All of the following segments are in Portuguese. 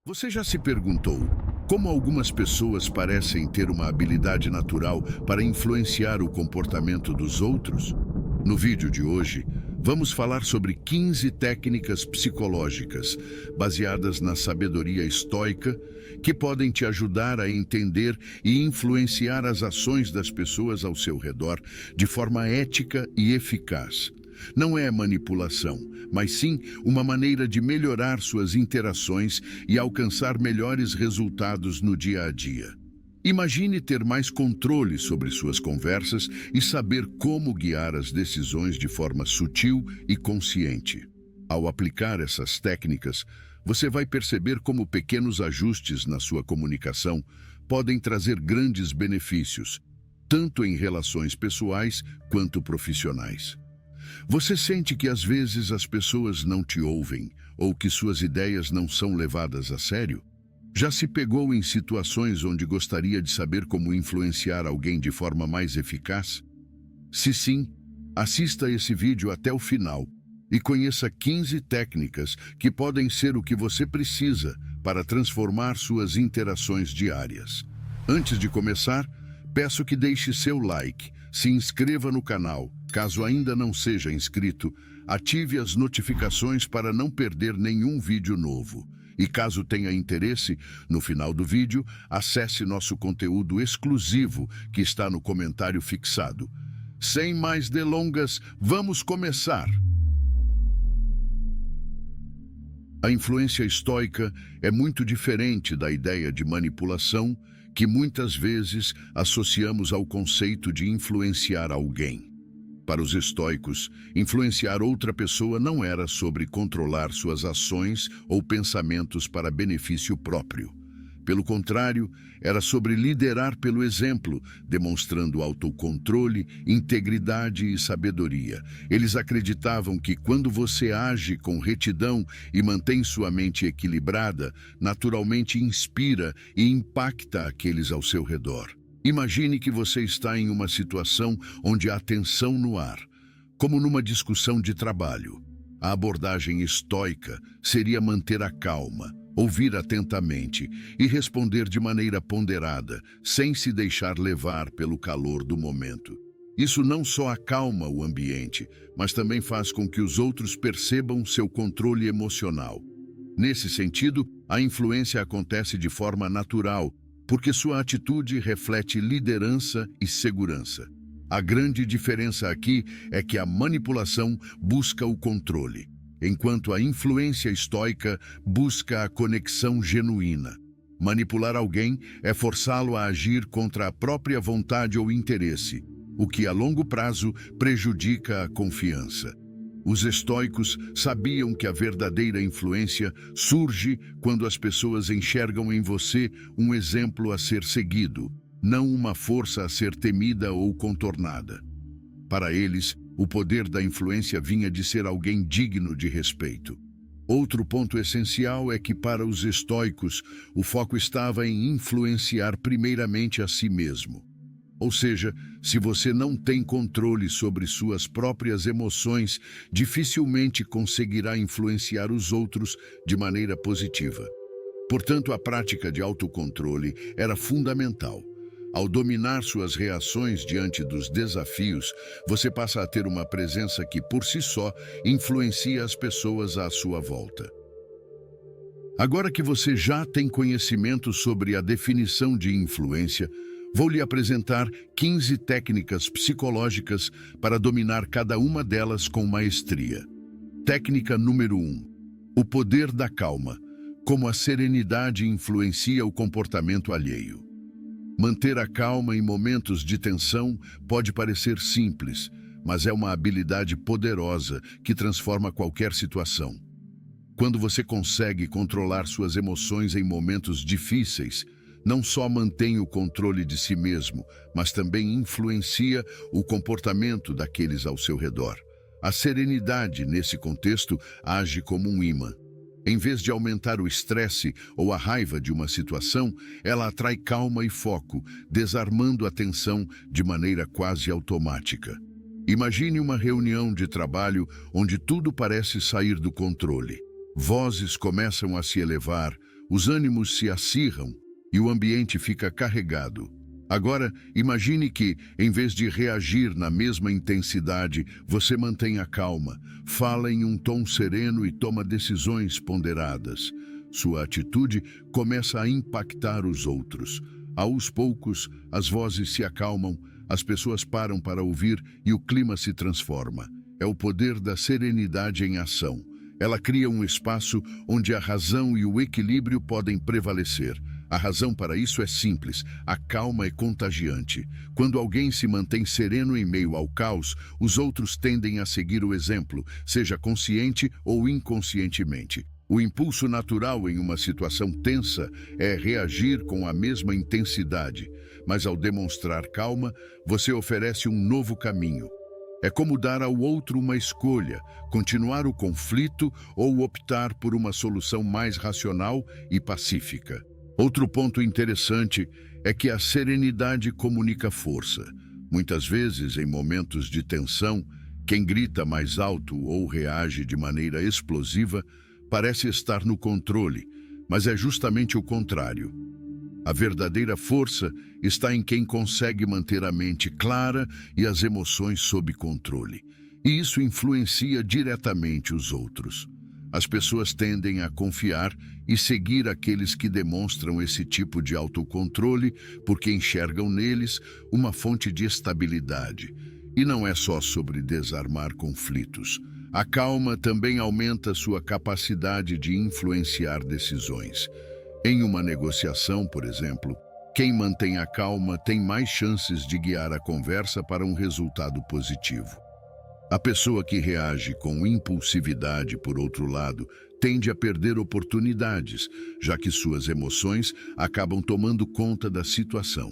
Você já se perguntou como algumas pessoas parecem ter uma habilidade natural para influenciar o comportamento dos outros? No vídeo de hoje, vamos falar sobre 15 técnicas psicológicas baseadas na sabedoria estoica que podem te ajudar a entender e influenciar as ações das pessoas ao seu redor de forma ética e eficaz. Não é manipulação, mas sim uma maneira de melhorar suas interações e alcançar melhores resultados no dia a dia. Imagine ter mais controle sobre suas conversas e saber como guiar as decisões de forma sutil e consciente. Ao aplicar essas técnicas, você vai perceber como pequenos ajustes na sua comunicação podem trazer grandes benefícios, tanto em relações pessoais quanto profissionais. Você sente que às vezes as pessoas não te ouvem ou que suas ideias não são levadas a sério? Já se pegou em situações onde gostaria de saber como influenciar alguém de forma mais eficaz? Se sim, assista esse vídeo até o final e conheça 15 técnicas que podem ser o que você precisa para transformar suas interações diárias. Antes de começar, peço que deixe seu like, se inscreva no canal, caso ainda não seja inscrito, ative as notificações para não perder nenhum vídeo novo. E caso tenha interesse, no final do vídeo, acesse nosso conteúdo exclusivo que está no comentário fixado. Sem mais delongas, vamos começar! A influência estoica é muito diferente da ideia de manipulação que muitas vezes associamos ao conceito de influenciar alguém. Para os estoicos, influenciar outra pessoa não era sobre controlar suas ações ou pensamentos para benefício próprio. Pelo contrário, era sobre liderar pelo exemplo, demonstrando autocontrole, integridade e sabedoria. Eles acreditavam que quando você age com retidão e mantém sua mente equilibrada, naturalmente inspira e impacta aqueles ao seu redor. Imagine que você está em uma situação onde há tensão no ar, como numa discussão de trabalho. A abordagem estoica seria manter a calma, ouvir atentamente e responder de maneira ponderada, sem se deixar levar pelo calor do momento. Isso não só acalma o ambiente, mas também faz com que os outros percebam seu controle emocional. Nesse sentido, a influência acontece de forma natural, porque sua atitude reflete liderança e segurança. A grande diferença aqui é que a manipulação busca o controle, enquanto a influência estoica busca a conexão genuína. Manipular alguém é forçá-lo a agir contra a própria vontade ou interesse, o que a longo prazo prejudica a confiança. Os estoicos sabiam que a verdadeira influência surge quando as pessoas enxergam em você um exemplo a ser seguido, não uma força a ser temida ou contornada. Para eles, o poder da influência vinha de ser alguém digno de respeito. Outro ponto essencial é que, para os estoicos, o foco estava em influenciar primeiramente a si mesmo. Ou seja, se você não tem controle sobre suas próprias emoções, dificilmente conseguirá influenciar os outros de maneira positiva. Portanto, a prática de autocontrole era fundamental. Ao dominar suas reações diante dos desafios, você passa a ter uma presença que, por si só, influencia as pessoas à sua volta. Agora que você já tem conhecimento sobre a definição de influência, vou lhe apresentar 15 técnicas psicológicas para dominar cada uma delas com maestria. Técnica número 1. O poder da calma. Como a serenidade influencia o comportamento alheio. Manter a calma em momentos de tensão pode parecer simples, mas é uma habilidade poderosa que transforma qualquer situação. Quando você consegue controlar suas emoções em momentos difíceis, não só mantém o controle de si mesmo, mas também influencia o comportamento daqueles ao seu redor. A serenidade, nesse contexto, age como um imã. Em vez de aumentar o estresse ou a raiva de uma situação, ela atrai calma e foco, desarmando a tensão de maneira quase automática. Imagine uma reunião de trabalho onde tudo parece sair do controle. Vozes começam a se elevar, os ânimos se acirram e o ambiente fica carregado. Agora, imagine que, em vez de reagir na mesma intensidade, você mantém a calma, fala em um tom sereno e toma decisões ponderadas. Sua atitude começa a impactar os outros. Aos poucos, as vozes se acalmam, as pessoas param para ouvir e o clima se transforma. É o poder da serenidade em ação. Ela cria um espaço onde a razão e o equilíbrio podem prevalecer. A razão para isso é simples: a calma é contagiante. Quando alguém se mantém sereno em meio ao caos, os outros tendem a seguir o exemplo, seja consciente ou inconscientemente. O impulso natural em uma situação tensa é reagir com a mesma intensidade, mas ao demonstrar calma, você oferece um novo caminho. É como dar ao outro uma escolha, continuar o conflito ou optar por uma solução mais racional e pacífica. Outro ponto interessante é que a serenidade comunica força. Muitas vezes, em momentos de tensão, quem grita mais alto ou reage de maneira explosiva parece estar no controle, mas é justamente o contrário. A verdadeira força está em quem consegue manter a mente clara e as emoções sob controle. E isso influencia diretamente os outros. As pessoas tendem a confiar e seguir aqueles que demonstram esse tipo de autocontrole porque enxergam neles uma fonte de estabilidade. E não é só sobre desarmar conflitos. A calma também aumenta sua capacidade de influenciar decisões. Em uma negociação, por exemplo, quem mantém a calma tem mais chances de guiar a conversa para um resultado positivo. A pessoa que reage com impulsividade, por outro lado, tende a perder oportunidades, já que suas emoções acabam tomando conta da situação.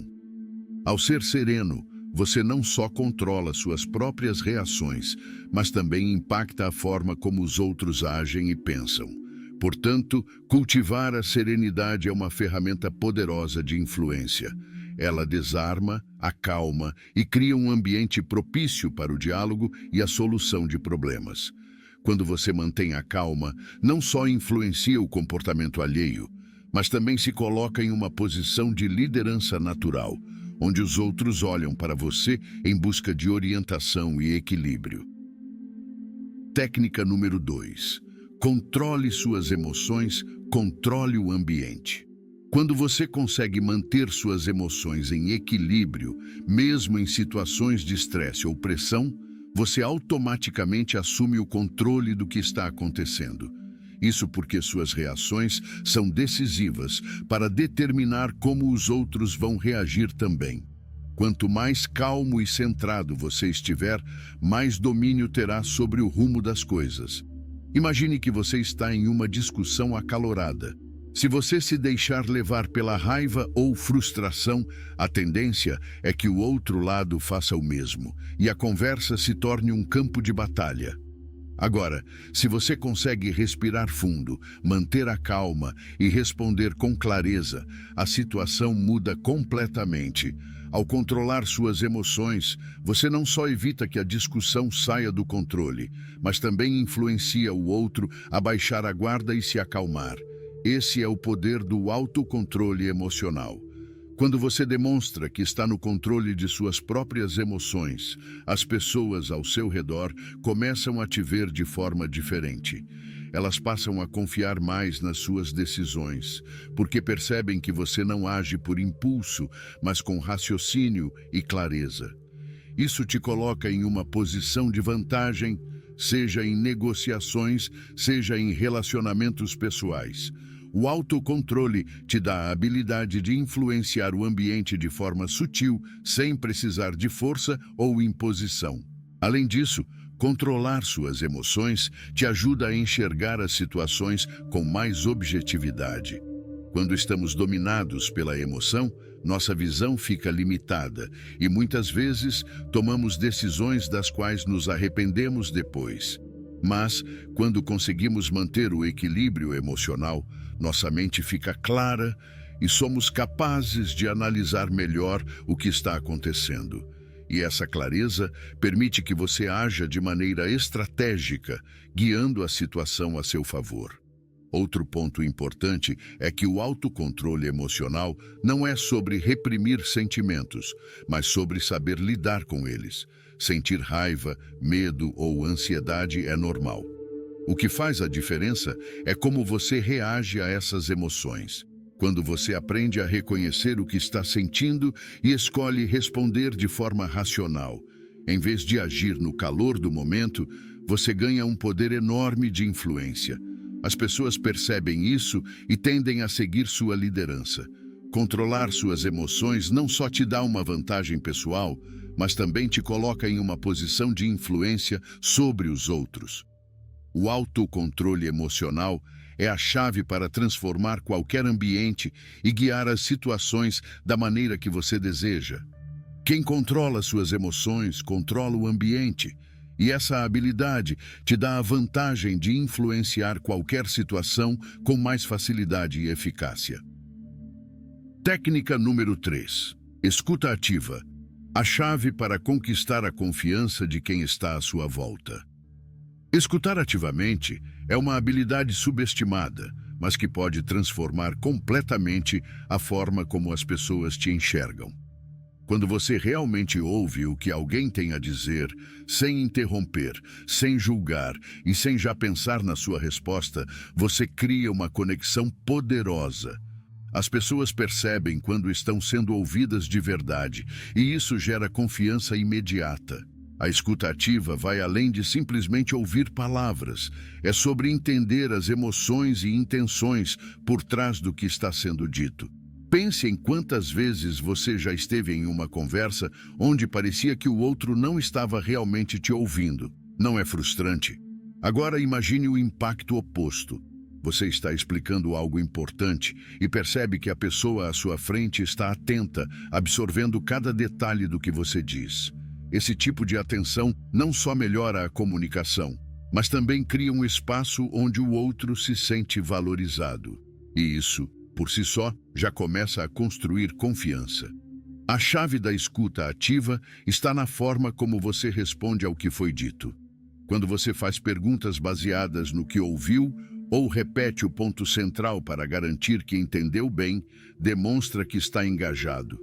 Ao ser sereno, você não só controla suas próprias reações, mas também impacta a forma como os outros agem e pensam. Portanto, cultivar a serenidade é uma ferramenta poderosa de influência. Ela desarma, acalma e cria um ambiente propício para o diálogo e a solução de problemas. Quando você mantém a calma, não só influencia o comportamento alheio, mas também se coloca em uma posição de liderança natural, onde os outros olham para você em busca de orientação e equilíbrio. Técnica número 2. Controle suas emoções, controle o ambiente. Quando você consegue manter suas emoções em equilíbrio, mesmo em situações de estresse ou pressão, você automaticamente assume o controle do que está acontecendo. Isso porque suas reações são decisivas para determinar como os outros vão reagir também. Quanto mais calmo e centrado você estiver, mais domínio terá sobre o rumo das coisas. Imagine que você está em uma discussão acalorada. Se você se deixar levar pela raiva ou frustração, a tendência é que o outro lado faça o mesmo e a conversa se torne um campo de batalha. Agora, se você consegue respirar fundo, manter a calma e responder com clareza, a situação muda completamente. Ao controlar suas emoções, você não só evita que a discussão saia do controle, mas também influencia o outro a baixar a guarda e se acalmar. Esse é o poder do autocontrole emocional. Quando você demonstra que está no controle de suas próprias emoções, as pessoas ao seu redor começam a te ver de forma diferente. Elas passam a confiar mais nas suas decisões, porque percebem que você não age por impulso, mas com raciocínio e clareza. Isso te coloca em uma posição de vantagem, seja em negociações, seja em relacionamentos pessoais. O autocontrole te dá a habilidade de influenciar o ambiente de forma sutil, sem precisar de força ou imposição. Além disso, controlar suas emoções te ajuda a enxergar as situações com mais objetividade. Quando estamos dominados pela emoção, nossa visão fica limitada e muitas vezes tomamos decisões das quais nos arrependemos depois. Mas, quando conseguimos manter o equilíbrio emocional, nossa mente fica clara e somos capazes de analisar melhor o que está acontecendo. E essa clareza permite que você haja de maneira estratégica, guiando a situação a seu favor. Outro ponto importante é que o autocontrole emocional não é sobre reprimir sentimentos, mas sobre saber lidar com eles. Sentir raiva, medo ou ansiedade é normal. O que faz a diferença é como você reage a essas emoções. Quando você aprende a reconhecer o que está sentindo e escolhe responder de forma racional, em vez de agir no calor do momento, você ganha um poder enorme de influência. As pessoas percebem isso e tendem a seguir sua liderança. Controlar suas emoções não só te dá uma vantagem pessoal, mas também te coloca em uma posição de influência sobre os outros. O autocontrole emocional é a chave para transformar qualquer ambiente e guiar as situações da maneira que você deseja. Quem controla suas emoções, controla o ambiente. E essa habilidade te dá a vantagem de influenciar qualquer situação com mais facilidade e eficácia. Técnica número 3. Escuta ativa. A chave para conquistar a confiança de quem está à sua volta. Escutar ativamente é uma habilidade subestimada, mas que pode transformar completamente a forma como as pessoas te enxergam. Quando você realmente ouve o que alguém tem a dizer, sem interromper, sem julgar e sem já pensar na sua resposta, você cria uma conexão poderosa. As pessoas percebem quando estão sendo ouvidas de verdade, e isso gera confiança imediata. A escuta ativa vai além de simplesmente ouvir palavras. É sobre entender as emoções e intenções por trás do que está sendo dito. Pense em quantas vezes você já esteve em uma conversa onde parecia que o outro não estava realmente te ouvindo. Não é frustrante? Agora imagine o impacto oposto. Você está explicando algo importante e percebe que a pessoa à sua frente está atenta, absorvendo cada detalhe do que você diz. Esse tipo de atenção não só melhora a comunicação, mas também cria um espaço onde o outro se sente valorizado. E isso, por si só, já começa a construir confiança. A chave da escuta ativa está na forma como você responde ao que foi dito. Quando você faz perguntas baseadas no que ouviu ou repete o ponto central para garantir que entendeu bem, demonstra que está engajado.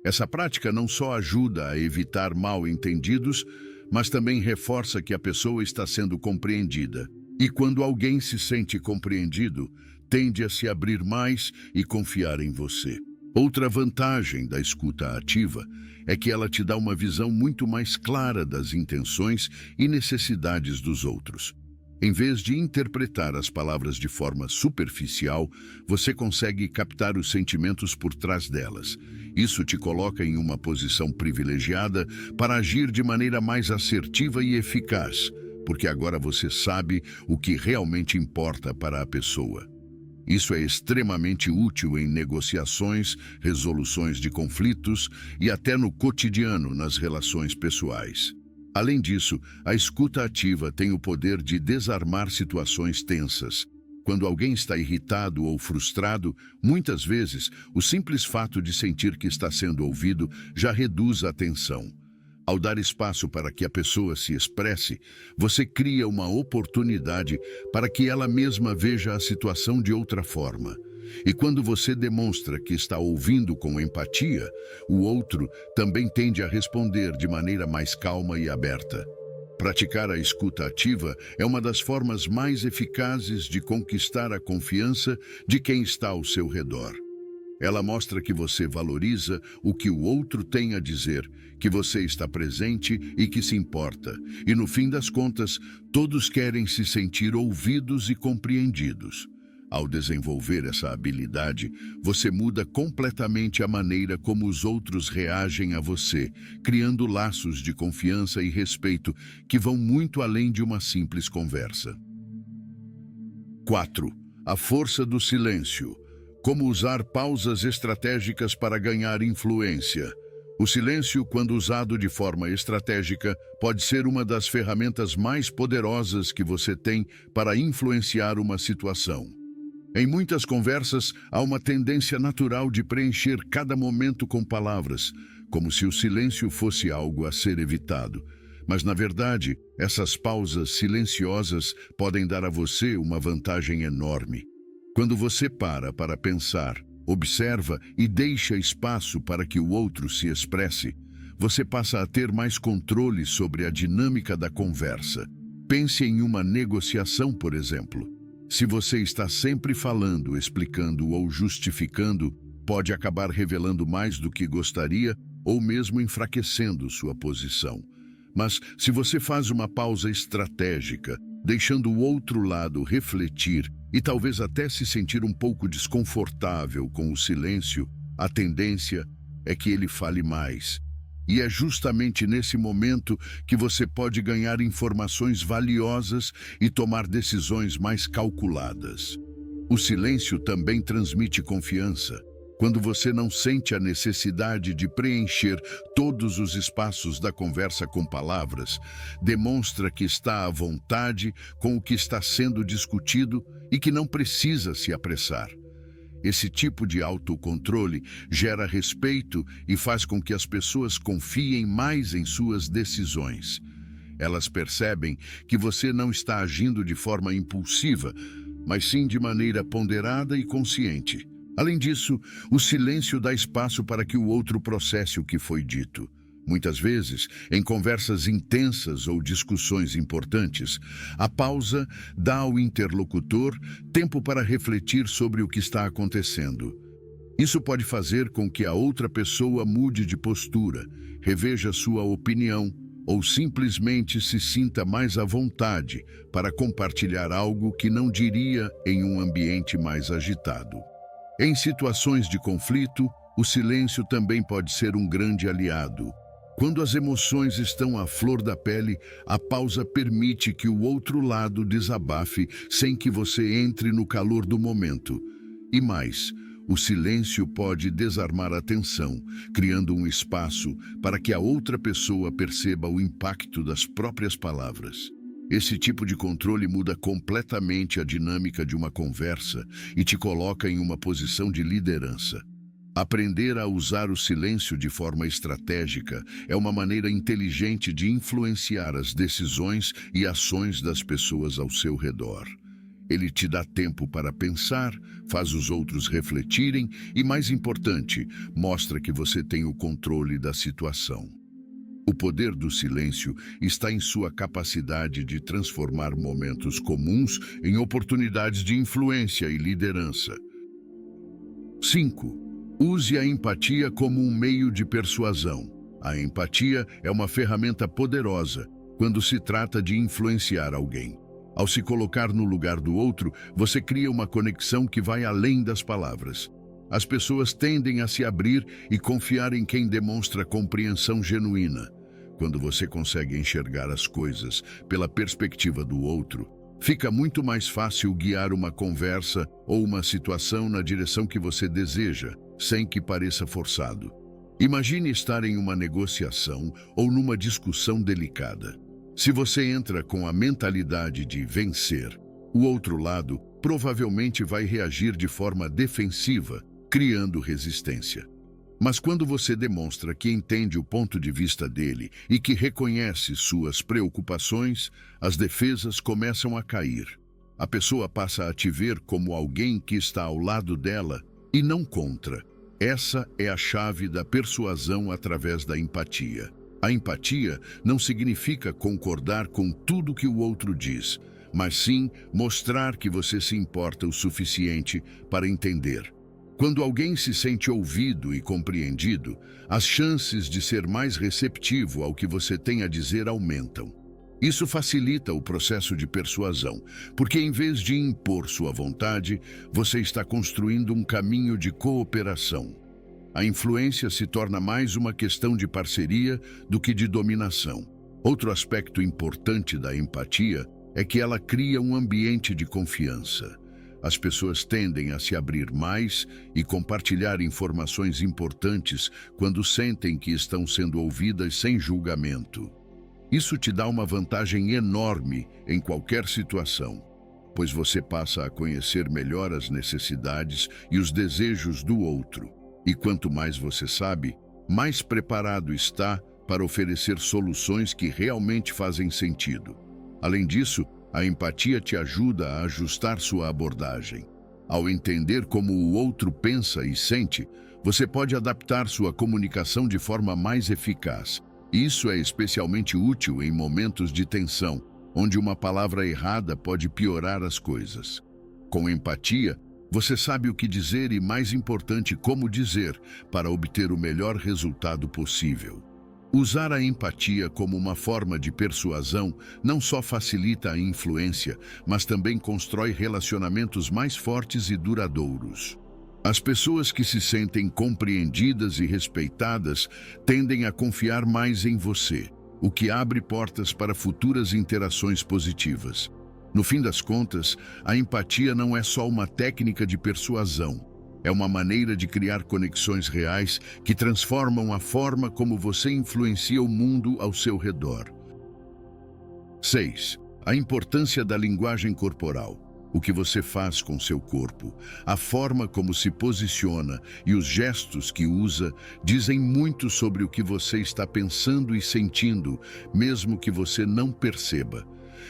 Essa prática não só ajuda a evitar mal-entendidos, mas também reforça que a pessoa está sendo compreendida. E quando alguém se sente compreendido, tende a se abrir mais e confiar em você. Outra vantagem da escuta ativa é que ela te dá uma visão muito mais clara das intenções e necessidades dos outros. Em vez de interpretar as palavras de forma superficial, você consegue captar os sentimentos por trás delas. Isso te coloca em uma posição privilegiada para agir de maneira mais assertiva e eficaz, porque agora você sabe o que realmente importa para a pessoa. Isso é extremamente útil em negociações, resoluções de conflitos e até no cotidiano nas relações pessoais. Além disso, a escuta ativa tem o poder de desarmar situações tensas. Quando alguém está irritado ou frustrado, muitas vezes, o simples fato de sentir que está sendo ouvido já reduz a tensão. Ao dar espaço para que a pessoa se expresse, você cria uma oportunidade para que ela mesma veja a situação de outra forma. E quando você demonstra que está ouvindo com empatia, o outro também tende a responder de maneira mais calma e aberta. Praticar a escuta ativa é uma das formas mais eficazes de conquistar a confiança de quem está ao seu redor. Ela mostra que você valoriza o que o outro tem a dizer, que você está presente e que se importa. E no fim das contas, todos querem se sentir ouvidos e compreendidos. Ao desenvolver essa habilidade, você muda completamente a maneira como os outros reagem a você, criando laços de confiança e respeito que vão muito além de uma simples conversa. 4. A força do silêncio. Como usar pausas estratégicas para ganhar influência. O silêncio, quando usado de forma estratégica, pode ser uma das ferramentas mais poderosas que você tem para influenciar uma situação. Em muitas conversas, há uma tendência natural de preencher cada momento com palavras, como se o silêncio fosse algo a ser evitado. Mas, na verdade, essas pausas silenciosas podem dar a você uma vantagem enorme. Quando você para pensar, observa e deixa espaço para que o outro se expresse, você passa a ter mais controle sobre a dinâmica da conversa. Pense em uma negociação, por exemplo. Se você está sempre falando, explicando ou justificando, pode acabar revelando mais do que gostaria ou mesmo enfraquecendo sua posição. Mas se você faz uma pausa estratégica, deixando o outro lado refletir e talvez até se sentir um pouco desconfortável com o silêncio, a tendência é que ele fale mais. E é justamente nesse momento que você pode ganhar informações valiosas e tomar decisões mais calculadas. O silêncio também transmite confiança. Quando você não sente a necessidade de preencher todos os espaços da conversa com palavras, demonstra que está à vontade com o que está sendo discutido e que não precisa se apressar. Esse tipo de autocontrole gera respeito e faz com que as pessoas confiem mais em suas decisões. Elas percebem que você não está agindo de forma impulsiva, mas sim de maneira ponderada e consciente. Além disso, o silêncio dá espaço para que o outro processe o que foi dito. Muitas vezes, em conversas intensas ou discussões importantes, a pausa dá ao interlocutor tempo para refletir sobre o que está acontecendo. Isso pode fazer com que a outra pessoa mude de postura, reveja sua opinião ou simplesmente se sinta mais à vontade para compartilhar algo que não diria em um ambiente mais agitado. Em situações de conflito, o silêncio também pode ser um grande aliado. Quando as emoções estão à flor da pele, a pausa permite que o outro lado desabafe sem que você entre no calor do momento. E mais, o silêncio pode desarmar a tensão, criando um espaço para que a outra pessoa perceba o impacto das próprias palavras. Esse tipo de controle muda completamente a dinâmica de uma conversa e te coloca em uma posição de liderança. Aprender a usar o silêncio de forma estratégica é uma maneira inteligente de influenciar as decisões e ações das pessoas ao seu redor. Ele te dá tempo para pensar, faz os outros refletirem e, mais importante, mostra que você tem o controle da situação. O poder do silêncio está em sua capacidade de transformar momentos comuns em oportunidades de influência e liderança. 5. Use a empatia como um meio de persuasão. A empatia é uma ferramenta poderosa quando se trata de influenciar alguém. Ao se colocar no lugar do outro, você cria uma conexão que vai além das palavras. As pessoas tendem a se abrir e confiar em quem demonstra compreensão genuína. Quando você consegue enxergar as coisas pela perspectiva do outro, fica muito mais fácil guiar uma conversa ou uma situação na direção que você deseja, sem que pareça forçado. Imagine estar em uma negociação ou numa discussão delicada. Se você entra com a mentalidade de vencer, o outro lado provavelmente vai reagir de forma defensiva, criando resistência. Mas quando você demonstra que entende o ponto de vista dele e que reconhece suas preocupações, as defesas começam a cair. A pessoa passa a te ver como alguém que está ao lado dela e não contra. Essa é a chave da persuasão através da empatia. A empatia não significa concordar com tudo que o outro diz, mas sim mostrar que você se importa o suficiente para entender. Quando alguém se sente ouvido e compreendido, as chances de ser mais receptivo ao que você tem a dizer aumentam. Isso facilita o processo de persuasão, porque em vez de impor sua vontade, você está construindo um caminho de cooperação. A influência se torna mais uma questão de parceria do que de dominação. Outro aspecto importante da empatia é que ela cria um ambiente de confiança. As pessoas tendem a se abrir mais e compartilhar informações importantes quando sentem que estão sendo ouvidas sem julgamento. Isso te dá uma vantagem enorme em qualquer situação, pois você passa a conhecer melhor as necessidades e os desejos do outro. E quanto mais você sabe, mais preparado está para oferecer soluções que realmente fazem sentido. Além disso, a empatia te ajuda a ajustar sua abordagem. Ao entender como o outro pensa e sente, você pode adaptar sua comunicação de forma mais eficaz. Isso é especialmente útil em momentos de tensão, onde uma palavra errada pode piorar as coisas. Com empatia, você sabe o que dizer e, mais importante, como dizer, para obter o melhor resultado possível. Usar a empatia como uma forma de persuasão não só facilita a influência, mas também constrói relacionamentos mais fortes e duradouros. As pessoas que se sentem compreendidas e respeitadas tendem a confiar mais em você, o que abre portas para futuras interações positivas. No fim das contas, a empatia não é só uma técnica de persuasão. É uma maneira de criar conexões reais que transformam a forma como você influencia o mundo ao seu redor. 6. A importância da linguagem corporal. O que você faz com seu corpo, a forma como se posiciona e os gestos que usa dizem muito sobre o que você está pensando e sentindo, mesmo que você não perceba.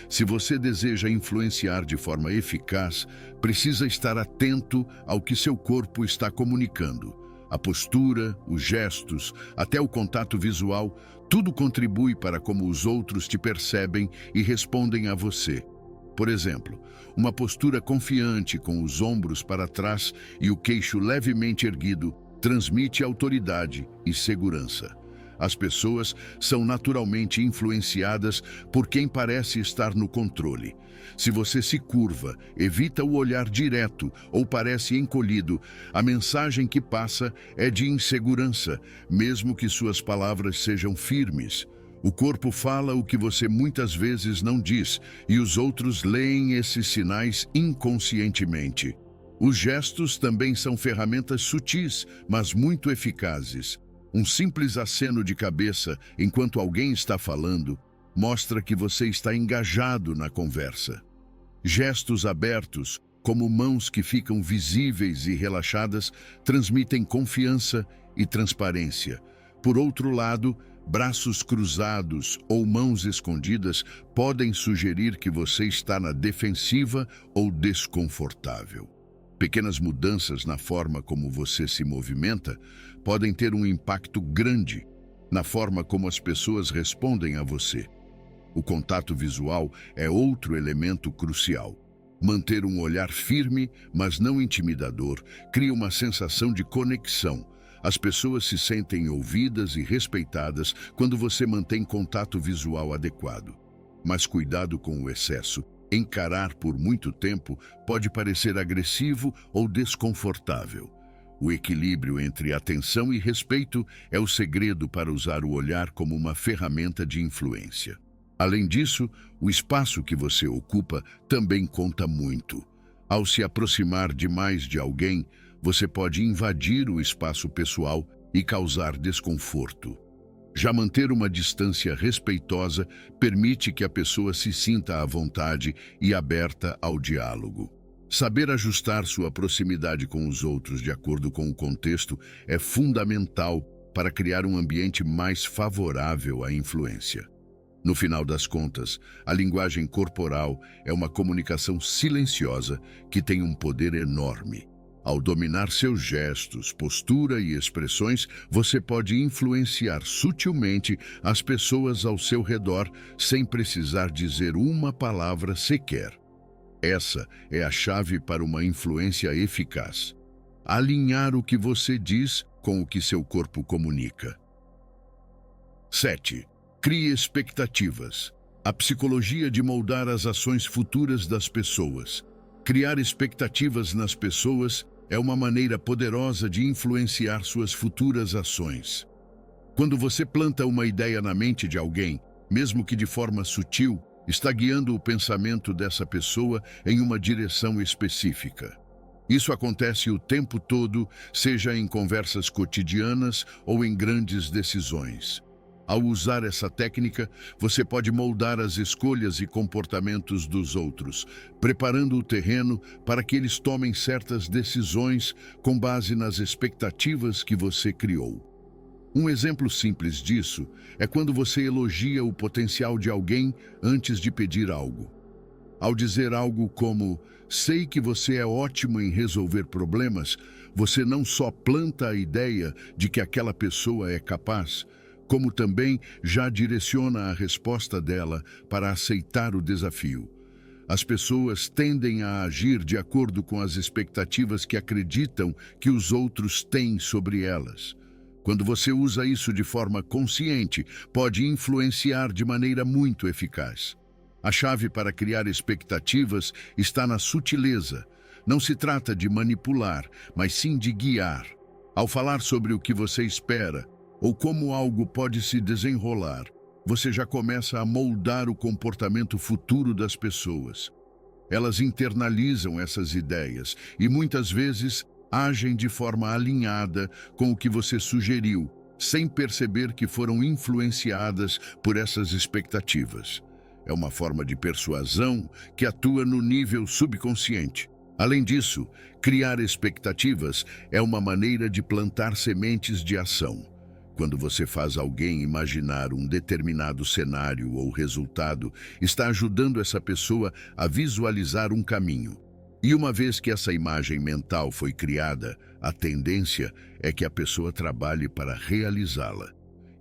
Se você deseja influenciar de forma eficaz, precisa estar atento ao que seu corpo está comunicando. A postura, os gestos, até o contato visual, tudo contribui para como os outros te percebem e respondem a você. Por exemplo, uma postura confiante com os ombros para trás e o queixo levemente erguido transmite autoridade e segurança. As pessoas são naturalmente influenciadas por quem parece estar no controle. Se você se curva, evita o olhar direto ou parece encolhido, a mensagem que passa é de insegurança, mesmo que suas palavras sejam firmes. O corpo fala o que você muitas vezes não diz, e os outros leem esses sinais inconscientemente. Os gestos também são ferramentas sutis, mas muito eficazes. Um simples aceno de cabeça enquanto alguém está falando mostra que você está engajado na conversa. Gestos abertos, como mãos que ficam visíveis e relaxadas, transmitem confiança e transparência. Por outro lado, braços cruzados ou mãos escondidas podem sugerir que você está na defensiva ou desconfortável. Pequenas mudanças na forma como você se movimenta podem ter um impacto grande na forma como as pessoas respondem a você. O contato visual é outro elemento crucial. Manter um olhar firme, mas não intimidador, cria uma sensação de conexão. As pessoas se sentem ouvidas e respeitadas quando você mantém contato visual adequado. Mas cuidado com o excesso. Encarar por muito tempo pode parecer agressivo ou desconfortável. O equilíbrio entre atenção e respeito é o segredo para usar o olhar como uma ferramenta de influência. Além disso, o espaço que você ocupa também conta muito. Ao se aproximar demais de alguém, você pode invadir o espaço pessoal e causar desconforto. Já manter uma distância respeitosa permite que a pessoa se sinta à vontade e aberta ao diálogo. Saber ajustar sua proximidade com os outros de acordo com o contexto é fundamental para criar um ambiente mais favorável à influência. No final das contas, a linguagem corporal é uma comunicação silenciosa que tem um poder enorme. Ao dominar seus gestos, postura e expressões, você pode influenciar sutilmente as pessoas ao seu redor sem precisar dizer uma palavra sequer. Essa é a chave para uma influência eficaz. Alinhar o que você diz com o que seu corpo comunica. 7. Crie expectativas. A psicologia de moldar as ações futuras das pessoas. Criar expectativas nas pessoas é uma maneira poderosa de influenciar suas futuras ações. Quando você planta uma ideia na mente de alguém, mesmo que de forma sutil, está guiando o pensamento dessa pessoa em uma direção específica. Isso acontece o tempo todo, seja em conversas cotidianas ou em grandes decisões. Ao usar essa técnica, você pode moldar as escolhas e comportamentos dos outros, preparando o terreno para que eles tomem certas decisões com base nas expectativas que você criou. Um exemplo simples disso é quando você elogia o potencial de alguém antes de pedir algo. Ao dizer algo como, sei que você é ótimo em resolver problemas, você não só planta a ideia de que aquela pessoa é capaz, como também já direciona a resposta dela para aceitar o desafio. As pessoas tendem a agir de acordo com as expectativas que acreditam que os outros têm sobre elas. Quando você usa isso de forma consciente, pode influenciar de maneira muito eficaz. A chave para criar expectativas está na sutileza. Não se trata de manipular, mas sim de guiar. Ao falar sobre o que você espera, ou como algo pode se desenrolar, você já começa a moldar o comportamento futuro das pessoas. Elas internalizam essas ideias e muitas vezes agem de forma alinhada com o que você sugeriu, sem perceber que foram influenciadas por essas expectativas. É uma forma de persuasão que atua no nível subconsciente. Além disso, criar expectativas é uma maneira de plantar sementes de ação. Quando você faz alguém imaginar um determinado cenário ou resultado, está ajudando essa pessoa a visualizar um caminho. E uma vez que essa imagem mental foi criada, a tendência é que a pessoa trabalhe para realizá-la.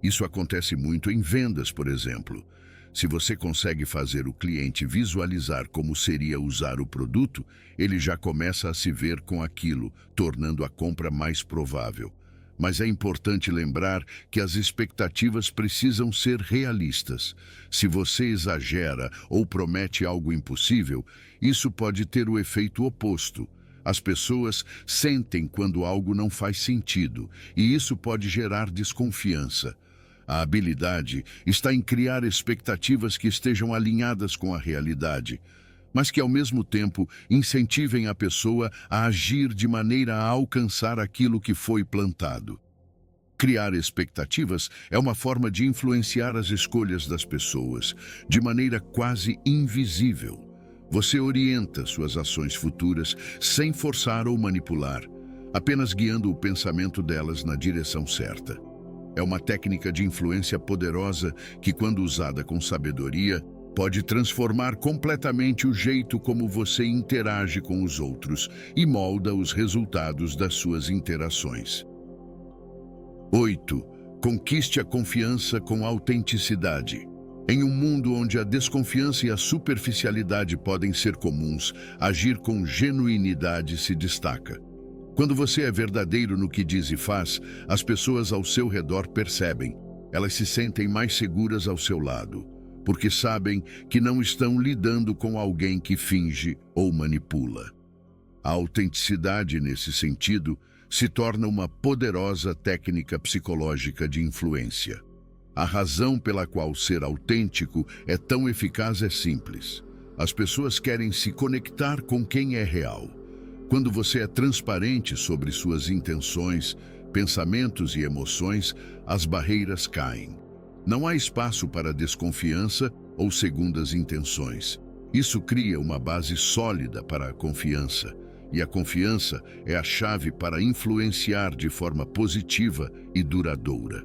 Isso acontece muito em vendas, por exemplo. Se você consegue fazer o cliente visualizar como seria usar o produto, ele já começa a se ver com aquilo, tornando a compra mais provável. Mas é importante lembrar que as expectativas precisam ser realistas. Se você exagera ou promete algo impossível, isso pode ter o efeito oposto. As pessoas sentem quando algo não faz sentido, e isso pode gerar desconfiança. A habilidade está em criar expectativas que estejam alinhadas com a realidade, mas que ao mesmo tempo incentivem a pessoa a agir de maneira a alcançar aquilo que foi plantado. Criar expectativas é uma forma de influenciar as escolhas das pessoas, de maneira quase invisível. Você orienta suas ações futuras sem forçar ou manipular, apenas guiando o pensamento delas na direção certa. É uma técnica de influência poderosa que, quando usada com sabedoria, pode transformar completamente o jeito como você interage com os outros e molda os resultados das suas interações. 8. Conquiste a confiança com autenticidade. Em um mundo onde a desconfiança e a superficialidade podem ser comuns, agir com genuinidade se destaca. Quando você é verdadeiro no que diz e faz, as pessoas ao seu redor percebem. Elas se sentem mais seguras ao seu lado, porque sabem que não estão lidando com alguém que finge ou manipula. A autenticidade, nesse sentido, se torna uma poderosa técnica psicológica de influência. A razão pela qual ser autêntico é tão eficaz é simples. As pessoas querem se conectar com quem é real. Quando você é transparente sobre suas intenções, pensamentos e emoções, as barreiras caem. Não há espaço para desconfiança ou segundas intenções. Isso cria uma base sólida para a confiança, e a confiança é a chave para influenciar de forma positiva e duradoura.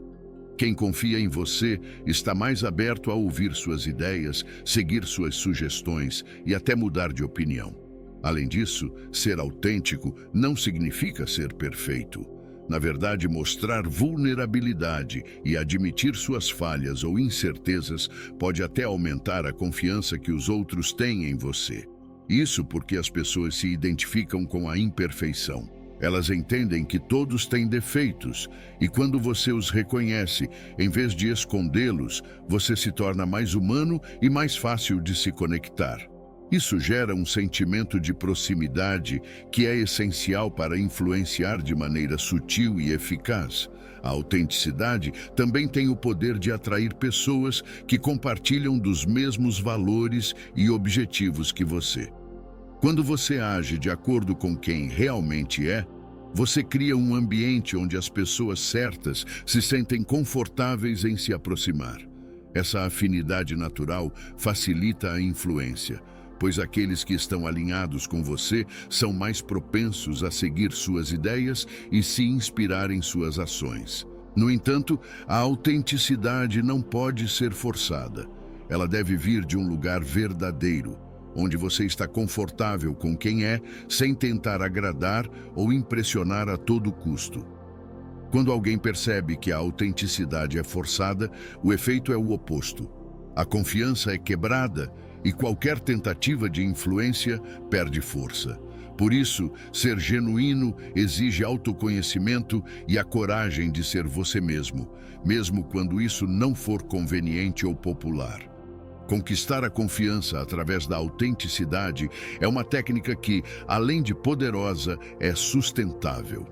Quem confia em você está mais aberto a ouvir suas ideias, seguir suas sugestões e até mudar de opinião. Além disso, ser autêntico não significa ser perfeito. Na verdade, mostrar vulnerabilidade e admitir suas falhas ou incertezas pode até aumentar a confiança que os outros têm em você. Isso porque as pessoas se identificam com a imperfeição. Elas entendem que todos têm defeitos, e quando você os reconhece, em vez de escondê-los, você se torna mais humano e mais fácil de se conectar. Isso gera um sentimento de proximidade que é essencial para influenciar de maneira sutil e eficaz. A autenticidade também tem o poder de atrair pessoas que compartilham dos mesmos valores e objetivos que você. Quando você age de acordo com quem realmente é, você cria um ambiente onde as pessoas certas se sentem confortáveis em se aproximar. Essa afinidade natural facilita a influência, pois aqueles que estão alinhados com você são mais propensos a seguir suas ideias e se inspirar em suas ações. No entanto, a autenticidade não pode ser forçada. Ela deve vir de um lugar verdadeiro, onde você está confortável com quem é, sem tentar agradar ou impressionar a todo custo. Quando alguém percebe que a autenticidade é forçada, o efeito é o oposto. A confiança é quebrada e qualquer tentativa de influência perde força. Por isso, ser genuíno exige autoconhecimento e a coragem de ser você mesmo, mesmo quando isso não for conveniente ou popular. Conquistar a confiança através da autenticidade é uma técnica que, além de poderosa, é sustentável.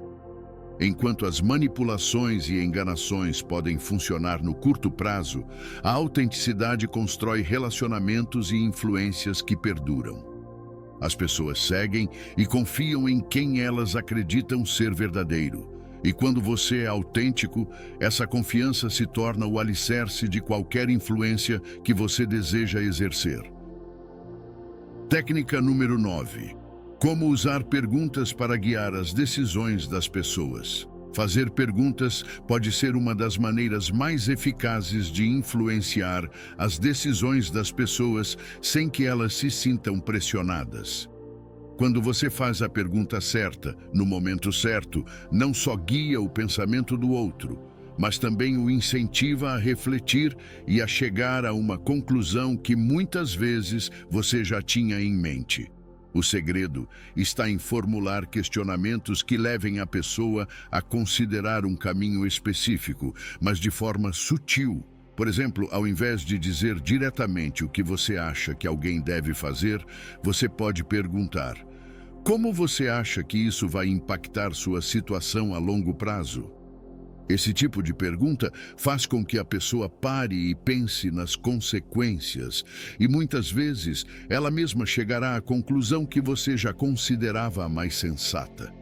Enquanto as manipulações e enganações podem funcionar no curto prazo, a autenticidade constrói relacionamentos e influências que perduram. As pessoas seguem e confiam em quem elas acreditam ser verdadeiro. E quando você é autêntico, essa confiança se torna o alicerce de qualquer influência que você deseja exercer. Técnica número 9. Como usar perguntas para guiar as decisões das pessoas. Fazer perguntas pode ser uma das maneiras mais eficazes de influenciar as decisões das pessoas sem que elas se sintam pressionadas. Quando você faz a pergunta certa, no momento certo, não só guia o pensamento do outro, mas também o incentiva a refletir e a chegar a uma conclusão que muitas vezes você já tinha em mente. O segredo está em formular questionamentos que levem a pessoa a considerar um caminho específico, mas de forma sutil. Por exemplo, ao invés de dizer diretamente o que você acha que alguém deve fazer, você pode perguntar: como você acha que isso vai impactar sua situação a longo prazo? Esse tipo de pergunta faz com que a pessoa pare e pense nas consequências, e muitas vezes ela mesma chegará à conclusão que você já considerava a mais sensata.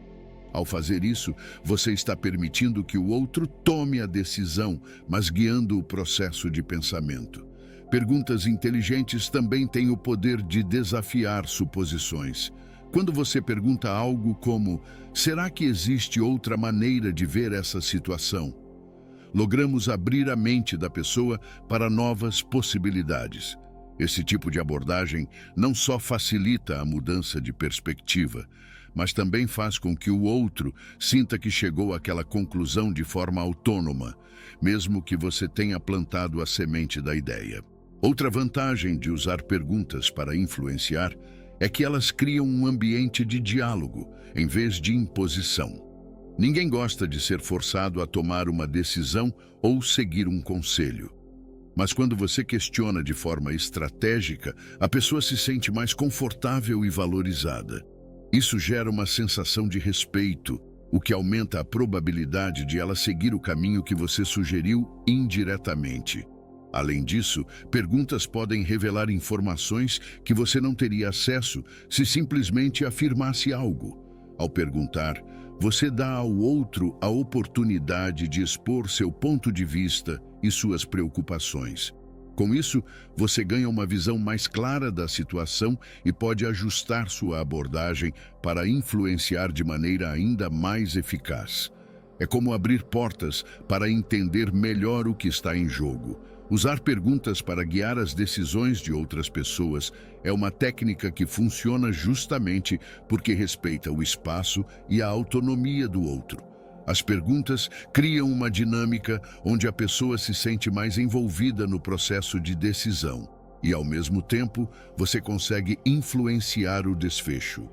Ao fazer isso, você está permitindo que o outro tome a decisão, mas guiando o processo de pensamento. Perguntas inteligentes também têm o poder de desafiar suposições. Quando você pergunta algo como: será que existe outra maneira de ver essa situação? Logramos abrir a mente da pessoa para novas possibilidades. Esse tipo de abordagem não só facilita a mudança de perspectiva, mas também faz com que o outro sinta que chegou àquela conclusão de forma autônoma, mesmo que você tenha plantado a semente da ideia. Outra vantagem de usar perguntas para influenciar é que elas criam um ambiente de diálogo, em vez de imposição. Ninguém gosta de ser forçado a tomar uma decisão ou seguir um conselho. Mas quando você questiona de forma estratégica, a pessoa se sente mais confortável e valorizada. Isso gera uma sensação de respeito, o que aumenta a probabilidade de ela seguir o caminho que você sugeriu indiretamente. Além disso, perguntas podem revelar informações que você não teria acesso se simplesmente afirmasse algo. Ao perguntar, você dá ao outro a oportunidade de expor seu ponto de vista e suas preocupações. Com isso, você ganha uma visão mais clara da situação e pode ajustar sua abordagem para influenciar de maneira ainda mais eficaz. É como abrir portas para entender melhor o que está em jogo. Usar perguntas para guiar as decisões de outras pessoas é uma técnica que funciona justamente porque respeita o espaço e a autonomia do outro. As perguntas criam uma dinâmica onde a pessoa se sente mais envolvida no processo de decisão e, ao mesmo tempo, você consegue influenciar o desfecho.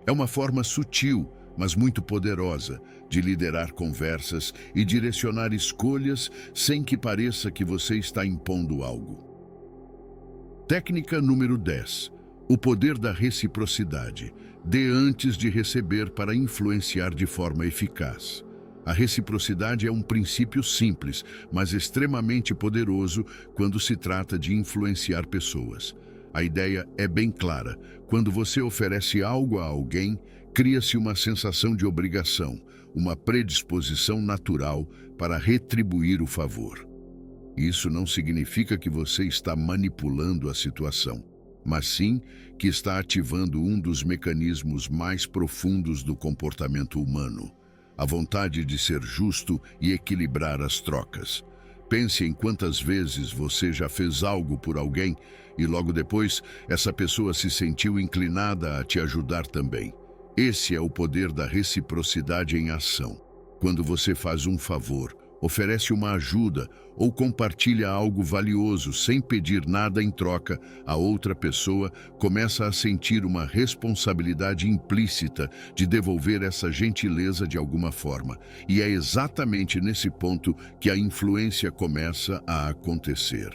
É uma forma sutil, mas muito poderosa, de liderar conversas e direcionar escolhas sem que pareça que você está impondo algo. Técnica número 10. O poder da reciprocidade. Dê antes de receber para influenciar de forma eficaz. A reciprocidade é um princípio simples, mas extremamente poderoso quando se trata de influenciar pessoas. A ideia é bem clara. Quando você oferece algo a alguém, cria-se uma sensação de obrigação, uma predisposição natural para retribuir o favor. Isso não significa que você está manipulando a situação, mas sim que está ativando um dos mecanismos mais profundos do comportamento humano, a vontade de ser justo e equilibrar as trocas. Pense em quantas vezes você já fez algo por alguém e logo depois essa pessoa se sentiu inclinada a te ajudar também. Esse é o poder da reciprocidade em ação. Quando você faz um favor, oferece uma ajuda ou compartilha algo valioso sem pedir nada em troca, a outra pessoa começa a sentir uma responsabilidade implícita de devolver essa gentileza de alguma forma. E é exatamente nesse ponto que a influência começa a acontecer.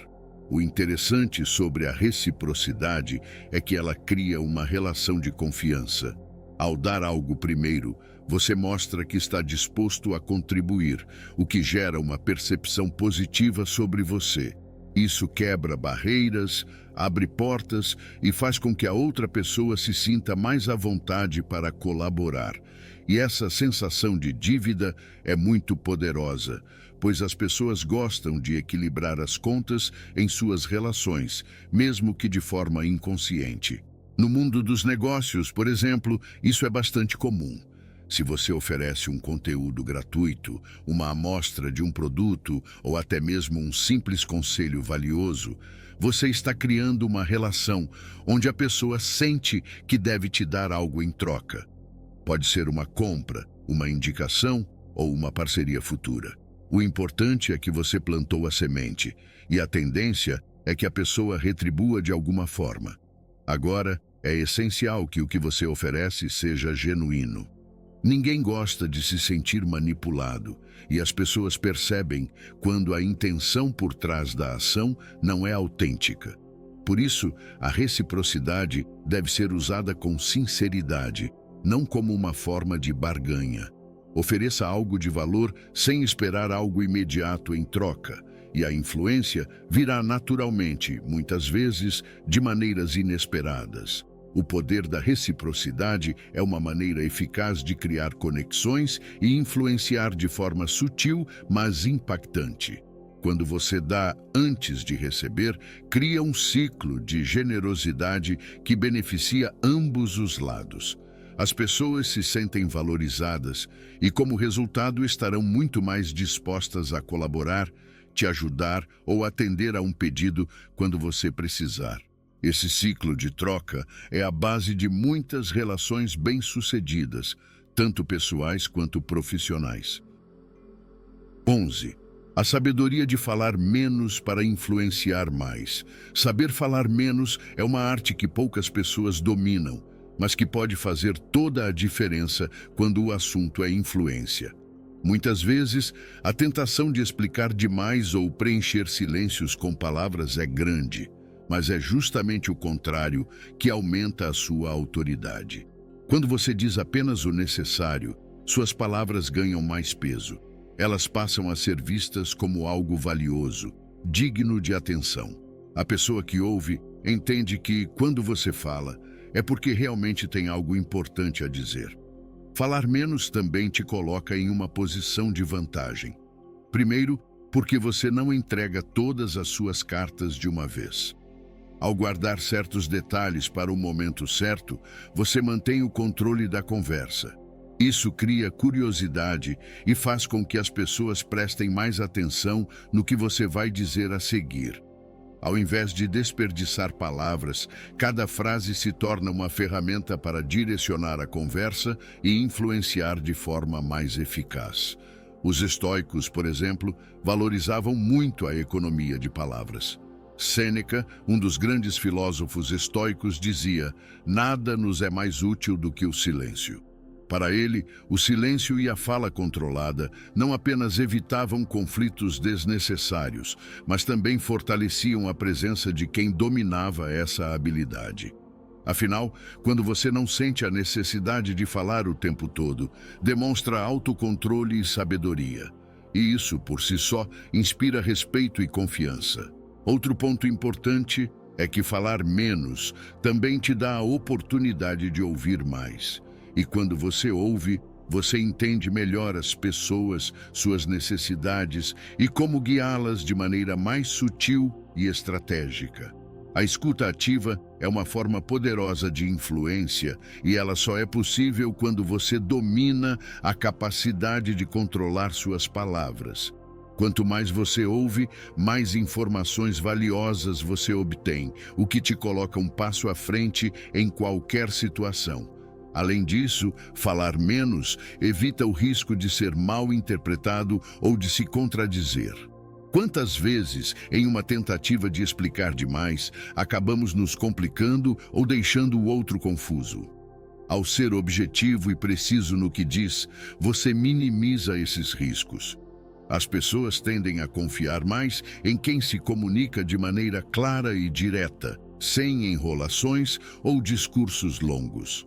O interessante sobre a reciprocidade é que ela cria uma relação de confiança. Ao dar algo primeiro, você mostra que está disposto a contribuir, o que gera uma percepção positiva sobre você. Isso quebra barreiras, abre portas e faz com que a outra pessoa se sinta mais à vontade para colaborar. E essa sensação de dívida é muito poderosa, pois as pessoas gostam de equilibrar as contas em suas relações, mesmo que de forma inconsciente. No mundo dos negócios, por exemplo, isso é bastante comum. Se você oferece um conteúdo gratuito, uma amostra de um produto ou até mesmo um simples conselho valioso, você está criando uma relação onde a pessoa sente que deve te dar algo em troca. Pode ser uma compra, uma indicação ou uma parceria futura. O importante é que você plantou a semente e a tendência é que a pessoa retribua de alguma forma. Agora, é essencial que o que você oferece seja genuíno. Ninguém gosta de se sentir manipulado, e as pessoas percebem quando a intenção por trás da ação não é autêntica. Por isso, a reciprocidade deve ser usada com sinceridade, não como uma forma de barganha. Ofereça algo de valor sem esperar algo imediato em troca, e a influência virá naturalmente, muitas vezes, de maneiras inesperadas. O poder da reciprocidade é uma maneira eficaz de criar conexões e influenciar de forma sutil, mas impactante. Quando você dá antes de receber, cria um ciclo de generosidade que beneficia ambos os lados. As pessoas se sentem valorizadas e, como resultado, estarão muito mais dispostas a colaborar, te ajudar ou atender a um pedido quando você precisar. Esse ciclo de troca é a base de muitas relações bem-sucedidas, tanto pessoais quanto profissionais. 11. A sabedoria de falar menos para influenciar mais. Saber falar menos é uma arte que poucas pessoas dominam, mas que pode fazer toda a diferença quando o assunto é influência. Muitas vezes, a tentação de explicar demais ou preencher silêncios com palavras é grande. Mas é justamente o contrário que aumenta a sua autoridade. Quando você diz apenas o necessário, suas palavras ganham mais peso. Elas passam a ser vistas como algo valioso, digno de atenção. A pessoa que ouve entende que, quando você fala, é porque realmente tem algo importante a dizer. Falar menos também te coloca em uma posição de vantagem. Primeiro, porque você não entrega todas as suas cartas de uma vez. Ao guardar certos detalhes para o momento certo, você mantém o controle da conversa. Isso cria curiosidade e faz com que as pessoas prestem mais atenção no que você vai dizer a seguir. Ao invés de desperdiçar palavras, cada frase se torna uma ferramenta para direcionar a conversa e influenciar de forma mais eficaz. Os estoicos, por exemplo, valorizavam muito a economia de palavras. Sêneca, um dos grandes filósofos estoicos, dizia: "Nada nos é mais útil do que o silêncio." Para ele, o silêncio e a fala controlada não apenas evitavam conflitos desnecessários, mas também fortaleciam a presença de quem dominava essa habilidade. Afinal, quando você não sente a necessidade de falar o tempo todo, demonstra autocontrole e sabedoria. E isso, por si só, inspira respeito e confiança. Outro ponto importante é que falar menos também te dá a oportunidade de ouvir mais. E quando você ouve, você entende melhor as pessoas, suas necessidades e como guiá-las de maneira mais sutil e estratégica. A escuta ativa é uma forma poderosa de influência e ela só é possível quando você domina a capacidade de controlar suas palavras. Quanto mais você ouve, mais informações valiosas você obtém, o que te coloca um passo à frente em qualquer situação. Além disso, falar menos evita o risco de ser mal interpretado ou de se contradizer. Quantas vezes, em uma tentativa de explicar demais, acabamos nos complicando ou deixando o outro confuso? Ao ser objetivo e preciso no que diz, você minimiza esses riscos. As pessoas tendem a confiar mais em quem se comunica de maneira clara e direta, sem enrolações ou discursos longos.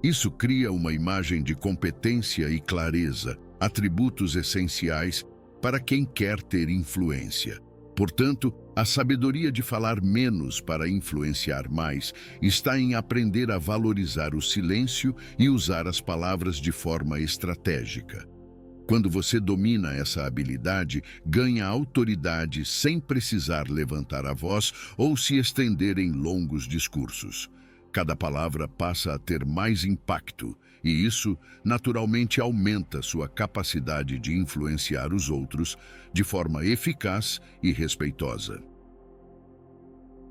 Isso cria uma imagem de competência e clareza, atributos essenciais para quem quer ter influência. Portanto, a sabedoria de falar menos para influenciar mais está em aprender a valorizar o silêncio e usar as palavras de forma estratégica. Quando você domina essa habilidade, ganha autoridade sem precisar levantar a voz ou se estender em longos discursos. Cada palavra passa a ter mais impacto, e isso naturalmente aumenta sua capacidade de influenciar os outros de forma eficaz e respeitosa.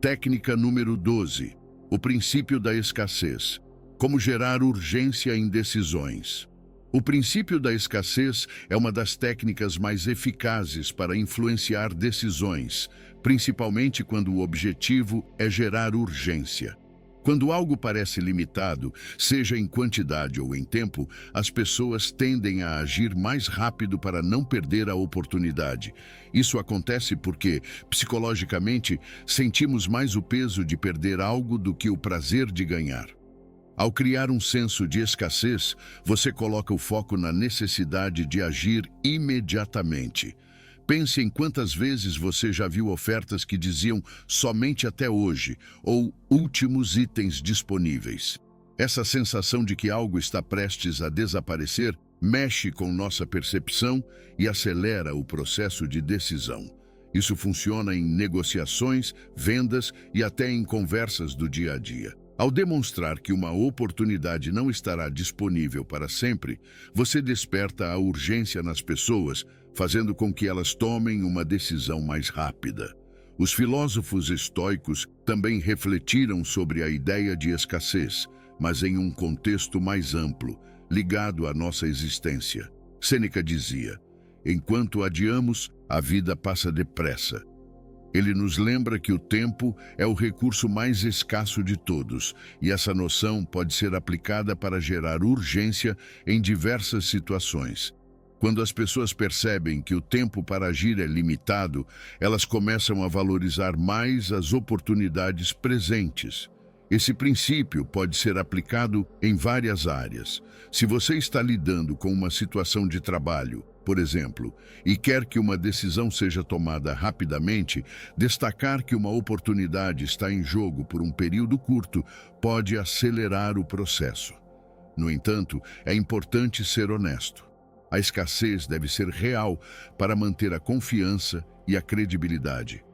Técnica número 12. O princípio da escassez. Como gerar urgência em decisões. O princípio da escassez é uma das técnicas mais eficazes para influenciar decisões, principalmente quando o objetivo é gerar urgência. Quando algo parece limitado, seja em quantidade ou em tempo, as pessoas tendem a agir mais rápido para não perder a oportunidade. Isso acontece porque, psicologicamente, sentimos mais o peso de perder algo do que o prazer de ganhar. Ao criar um senso de escassez, você coloca o foco na necessidade de agir imediatamente. Pense em quantas vezes você já viu ofertas que diziam somente até hoje ou últimos itens disponíveis. Essa sensação de que algo está prestes a desaparecer mexe com nossa percepção e acelera o processo de decisão. Isso funciona em negociações, vendas e até em conversas do dia a dia. Ao demonstrar que uma oportunidade não estará disponível para sempre, você desperta a urgência nas pessoas, fazendo com que elas tomem uma decisão mais rápida. Os filósofos estoicos também refletiram sobre a ideia de escassez, mas em um contexto mais amplo, ligado à nossa existência. Sêneca dizia: "Enquanto adiamos, a vida passa depressa." Ele nos lembra que o tempo é o recurso mais escasso de todos, e essa noção pode ser aplicada para gerar urgência em diversas situações. Quando as pessoas percebem que o tempo para agir é limitado, elas começam a valorizar mais as oportunidades presentes. Esse princípio pode ser aplicado em várias áreas. Se você está lidando com uma situação de trabalho, por exemplo, e quer que uma decisão seja tomada rapidamente, destacar que uma oportunidade está em jogo por um período curto pode acelerar o processo. No entanto, é importante ser honesto. A escassez deve ser real para manter a confiança e a credibilidade.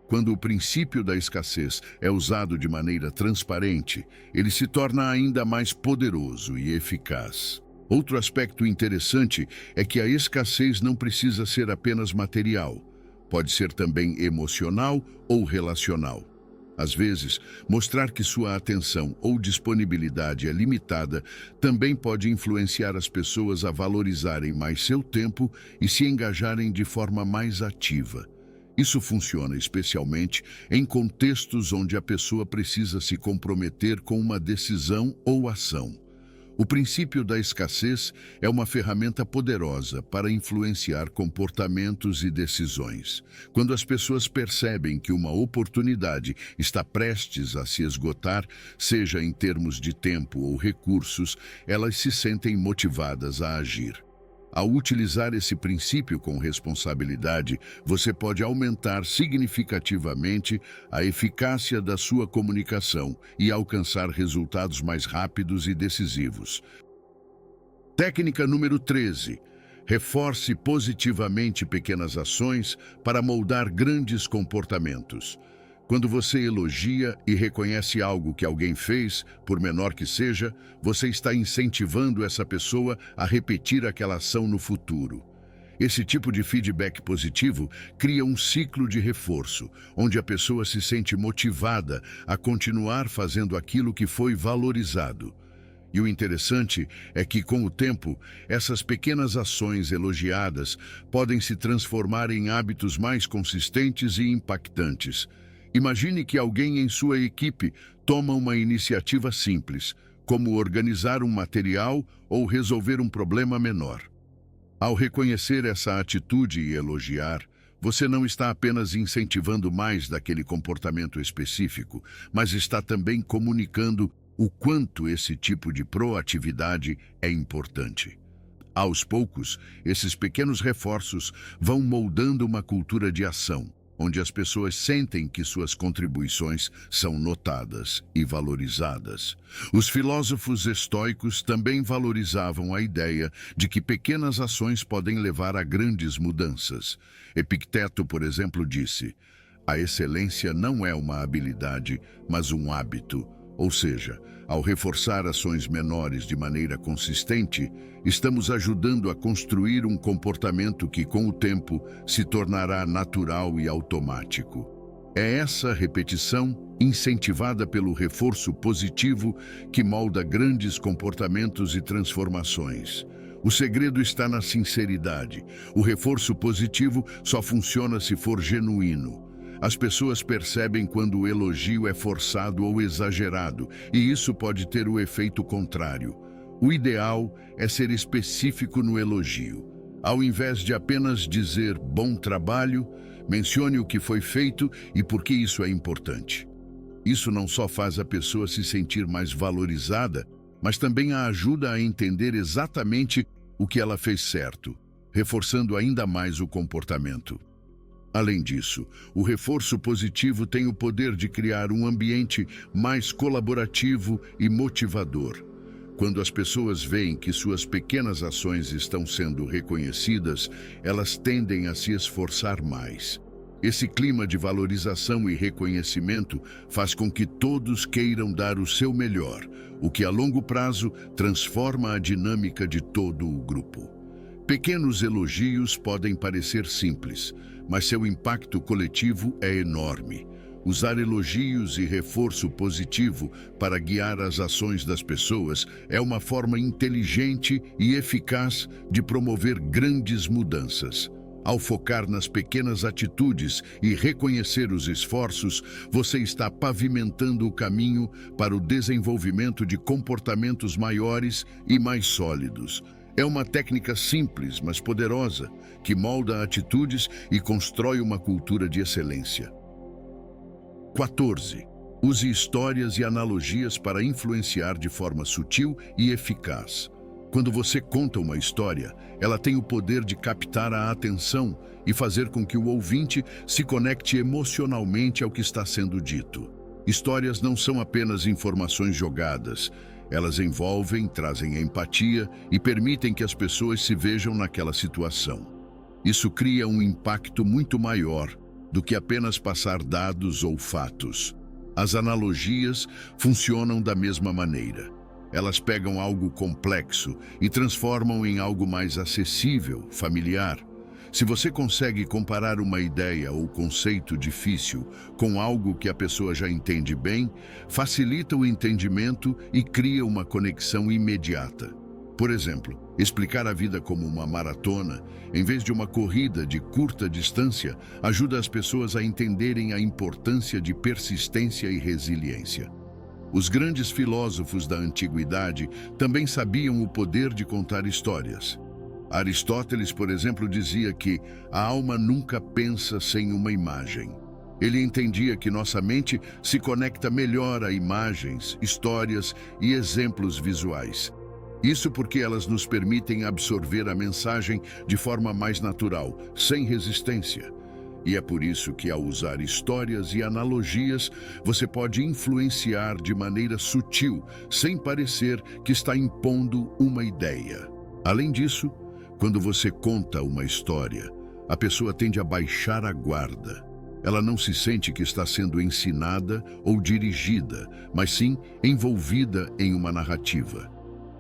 Quando o princípio da escassez é usado de maneira transparente, ele se torna ainda mais poderoso e eficaz. Outro aspecto interessante é que a escassez não precisa ser apenas material. Pode ser também emocional ou relacional. Às vezes, mostrar que sua atenção ou disponibilidade é limitada também pode influenciar as pessoas a valorizarem mais seu tempo e se engajarem de forma mais ativa. Isso funciona especialmente em contextos onde a pessoa precisa se comprometer com uma decisão ou ação. O princípio da escassez é uma ferramenta poderosa para influenciar comportamentos e decisões. Quando as pessoas percebem que uma oportunidade está prestes a se esgotar, seja em termos de tempo ou recursos, elas se sentem motivadas a agir. Ao utilizar esse princípio com responsabilidade, você pode aumentar significativamente a eficácia da sua comunicação e alcançar resultados mais rápidos e decisivos. Técnica número 13. Reforce positivamente pequenas ações para moldar grandes comportamentos. Quando você elogia e reconhece algo que alguém fez, por menor que seja, você está incentivando essa pessoa a repetir aquela ação no futuro. Esse tipo de feedback positivo cria um ciclo de reforço, onde a pessoa se sente motivada a continuar fazendo aquilo que foi valorizado. E o interessante é que, com o tempo, essas pequenas ações elogiadas podem se transformar em hábitos mais consistentes e impactantes. Imagine que alguém em sua equipe toma uma iniciativa simples, como organizar um material ou resolver um problema menor. Ao reconhecer essa atitude e elogiar, você não está apenas incentivando mais daquele comportamento específico, mas está também comunicando o quanto esse tipo de proatividade é importante. Aos poucos, esses pequenos reforços vão moldando uma cultura de ação, onde as pessoas sentem que suas contribuições são notadas e valorizadas. Os filósofos estoicos também valorizavam a ideia de que pequenas ações podem levar a grandes mudanças. Epicteto, por exemplo, disse: "A excelência não é uma habilidade, mas um hábito." Ou seja, ao reforçar ações menores de maneira consistente, estamos ajudando a construir um comportamento que, com o tempo, se tornará natural e automático. É essa repetição, incentivada pelo reforço positivo, que molda grandes comportamentos e transformações. O segredo está na sinceridade. O reforço positivo só funciona se for genuíno. As pessoas percebem quando o elogio é forçado ou exagerado, e isso pode ter o efeito contrário. O ideal é ser específico no elogio. Ao invés de apenas dizer "bom trabalho", mencione o que foi feito e por que isso é importante. Isso não só faz a pessoa se sentir mais valorizada, mas também a ajuda a entender exatamente o que ela fez certo, reforçando ainda mais o comportamento. Além disso, o reforço positivo tem o poder de criar um ambiente mais colaborativo e motivador. Quando as pessoas veem que suas pequenas ações estão sendo reconhecidas, elas tendem a se esforçar mais. Esse clima de valorização e reconhecimento faz com que todos queiram dar o seu melhor, o que a longo prazo transforma a dinâmica de todo o grupo. Pequenos elogios podem parecer simples, mas seu impacto coletivo é enorme. Usar elogios e reforço positivo para guiar as ações das pessoas é uma forma inteligente e eficaz de promover grandes mudanças. Ao focar nas pequenas atitudes e reconhecer os esforços, você está pavimentando o caminho para o desenvolvimento de comportamentos maiores e mais sólidos. É uma técnica simples, mas poderosa, que molda atitudes e constrói uma cultura de excelência. 14. Use histórias e analogias para influenciar de forma sutil e eficaz. Quando você conta uma história, ela tem o poder de captar a atenção e fazer com que o ouvinte se conecte emocionalmente ao que está sendo dito. Histórias não são apenas informações jogadas. Elas envolvem, trazem empatia e permitem que as pessoas se vejam naquela situação. Isso cria um impacto muito maior do que apenas passar dados ou fatos. As analogias funcionam da mesma maneira. Elas pegam algo complexo e transformam em algo mais acessível, familiar. Se você consegue comparar uma ideia ou conceito difícil com algo que a pessoa já entende bem, facilita o entendimento e cria uma conexão imediata. Por exemplo, explicar a vida como uma maratona, em vez de uma corrida de curta distância, ajuda as pessoas a entenderem a importância de persistência e resiliência. Os grandes filósofos da antiguidade também sabiam o poder de contar histórias. Aristóteles, por exemplo, dizia que a alma nunca pensa sem uma imagem. Ele entendia que nossa mente se conecta melhor a imagens, histórias e exemplos visuais. Isso porque elas nos permitem absorver a mensagem de forma mais natural, sem resistência. E é por isso que, ao usar histórias e analogias, você pode influenciar de maneira sutil, sem parecer que está impondo uma ideia. Além disso, quando você conta uma história, a pessoa tende a baixar a guarda. Ela não se sente que está sendo ensinada ou dirigida, mas sim envolvida em uma narrativa.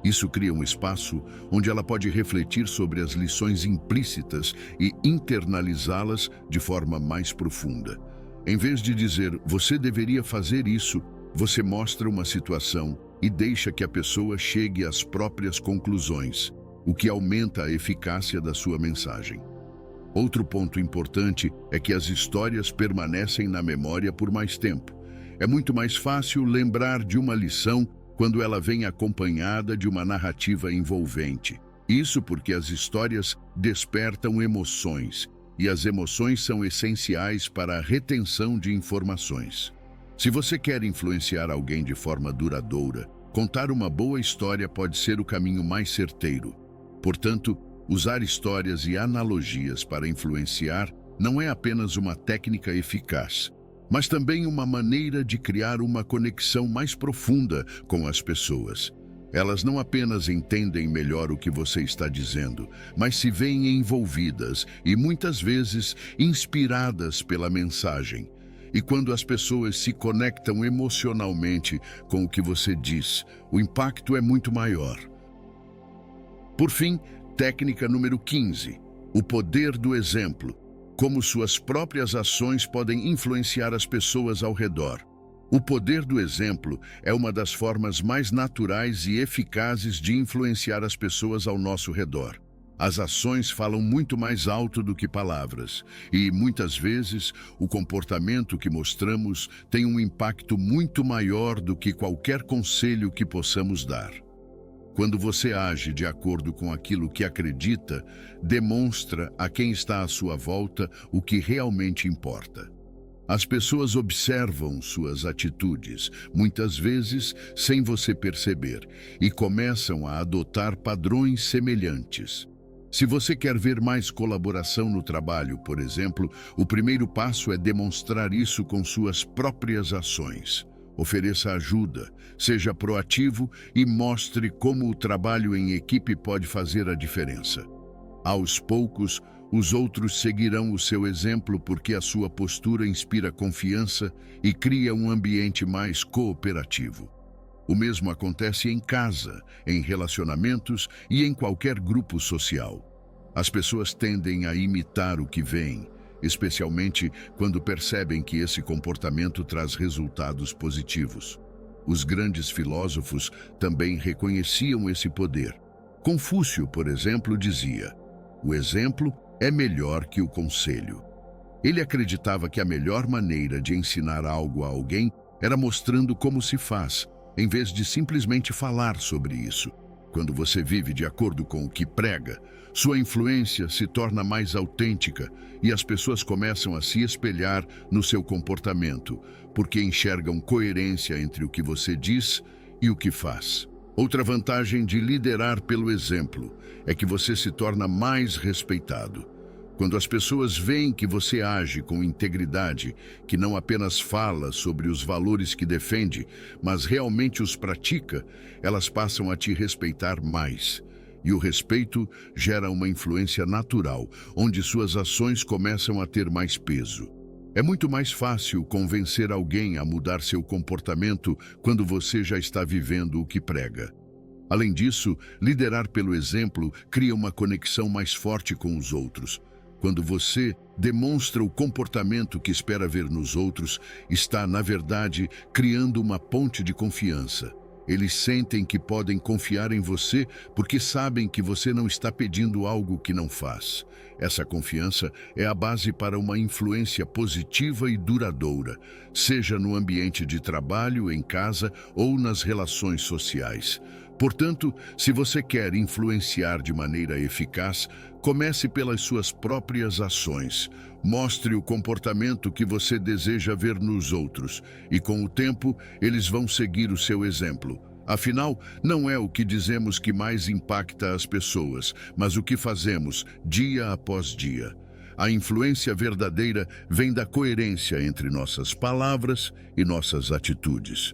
Isso cria um espaço onde ela pode refletir sobre as lições implícitas e internalizá-las de forma mais profunda. Em vez de dizer, você deveria fazer isso, você mostra uma situação e deixa que a pessoa chegue às próprias conclusões, o que aumenta a eficácia da sua mensagem. Outro ponto importante é que as histórias permanecem na memória por mais tempo. É muito mais fácil lembrar de uma lição quando ela vem acompanhada de uma narrativa envolvente. Isso porque as histórias despertam emoções, e as emoções são essenciais para a retenção de informações. Se você quer influenciar alguém de forma duradoura, contar uma boa história pode ser o caminho mais certeiro. Portanto, usar histórias e analogias para influenciar não é apenas uma técnica eficaz, mas também uma maneira de criar uma conexão mais profunda com as pessoas. Elas não apenas entendem melhor o que você está dizendo, mas se veem envolvidas e muitas vezes inspiradas pela mensagem. E quando as pessoas se conectam emocionalmente com o que você diz, o impacto é muito maior. Por fim, técnica número 15, o poder do exemplo. Como suas próprias ações podem influenciar as pessoas ao redor. O poder do exemplo é uma das formas mais naturais e eficazes de influenciar as pessoas ao nosso redor. As ações falam muito mais alto do que palavras, e muitas vezes o comportamento que mostramos tem um impacto muito maior do que qualquer conselho que possamos dar. Quando você age de acordo com aquilo que acredita, demonstra a quem está à sua volta o que realmente importa. As pessoas observam suas atitudes, muitas vezes sem você perceber, e começam a adotar padrões semelhantes. Se você quer ver mais colaboração no trabalho, por exemplo, o primeiro passo é demonstrar isso com suas próprias ações. Ofereça ajuda, seja proativo e mostre como o trabalho em equipe pode fazer a diferença. Aos poucos, os outros seguirão o seu exemplo porque a sua postura inspira confiança e cria um ambiente mais cooperativo. O mesmo acontece em casa, em relacionamentos e em qualquer grupo social. As pessoas tendem a imitar o que veem, especialmente quando percebem que esse comportamento traz resultados positivos. Os grandes filósofos também reconheciam esse poder. Confúcio, por exemplo, dizia: o exemplo é melhor que o conselho. Ele acreditava que a melhor maneira de ensinar algo a alguém era mostrando como se faz, em vez de simplesmente falar sobre isso. Quando você vive de acordo com o que prega, sua influência se torna mais autêntica e as pessoas começam a se espelhar no seu comportamento, porque enxergam coerência entre o que você diz e o que faz. Outra vantagem de liderar pelo exemplo é que você se torna mais respeitado. Quando as pessoas veem que você age com integridade, que não apenas fala sobre os valores que defende, mas realmente os pratica, elas passam a te respeitar mais. E o respeito gera uma influência natural, onde suas ações começam a ter mais peso. É muito mais fácil convencer alguém a mudar seu comportamento quando você já está vivendo o que prega. Além disso, liderar pelo exemplo cria uma conexão mais forte com os outros. Quando você demonstra o comportamento que espera ver nos outros, está, na verdade, criando uma ponte de confiança. Eles sentem que podem confiar em você porque sabem que você não está pedindo algo que não faz. Essa confiança é a base para uma influência positiva e duradoura, seja no ambiente de trabalho, em casa ou nas relações sociais. Portanto, se você quer influenciar de maneira eficaz, comece pelas suas próprias ações. Mostre o comportamento que você deseja ver nos outros, e com o tempo, eles vão seguir o seu exemplo. Afinal, não é o que dizemos que mais impacta as pessoas, mas o que fazemos dia após dia. A influência verdadeira vem da coerência entre nossas palavras e nossas atitudes.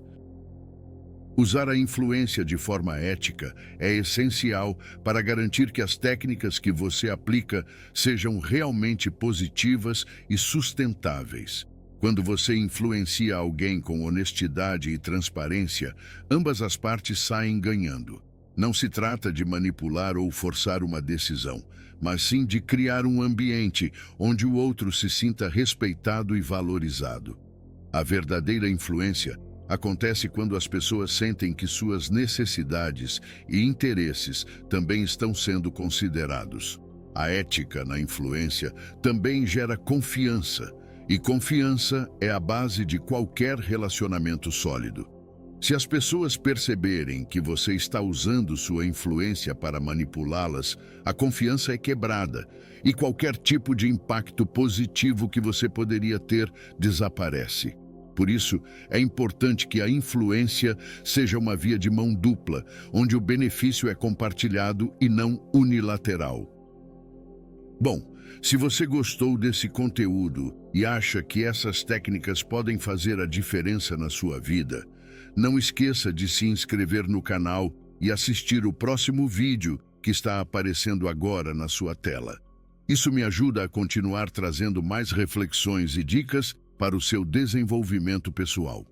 Usar a influência de forma ética é essencial para garantir que as técnicas que você aplica sejam realmente positivas e sustentáveis. Quando você influencia alguém com honestidade e transparência, ambas as partes saem ganhando. Não se trata de manipular ou forçar uma decisão, mas sim de criar um ambiente onde o outro se sinta respeitado e valorizado. A verdadeira influência acontece quando as pessoas sentem que suas necessidades e interesses também estão sendo considerados. A ética na influência também gera confiança, e confiança é a base de qualquer relacionamento sólido. Se as pessoas perceberem que você está usando sua influência para manipulá-las, a confiança é quebrada e qualquer tipo de impacto positivo que você poderia ter desaparece. Por isso, é importante que a influência seja uma via de mão dupla, onde o benefício é compartilhado e não unilateral. Bom, se você gostou desse conteúdo e acha que essas técnicas podem fazer a diferença na sua vida, não esqueça de se inscrever no canal e assistir o próximo vídeo que está aparecendo agora na sua tela. Isso me ajuda a continuar trazendo mais reflexões e dicas para o seu desenvolvimento pessoal.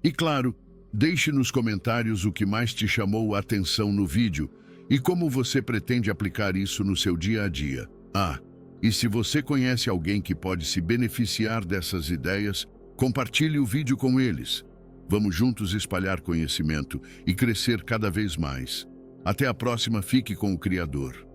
E claro, deixe nos comentários o que mais te chamou a atenção no vídeo e como você pretende aplicar isso no seu dia a dia. E se você conhece alguém que pode se beneficiar dessas ideias, compartilhe o vídeo com eles. Vamos juntos espalhar conhecimento e crescer cada vez mais. Até a próxima, fique com o Criador.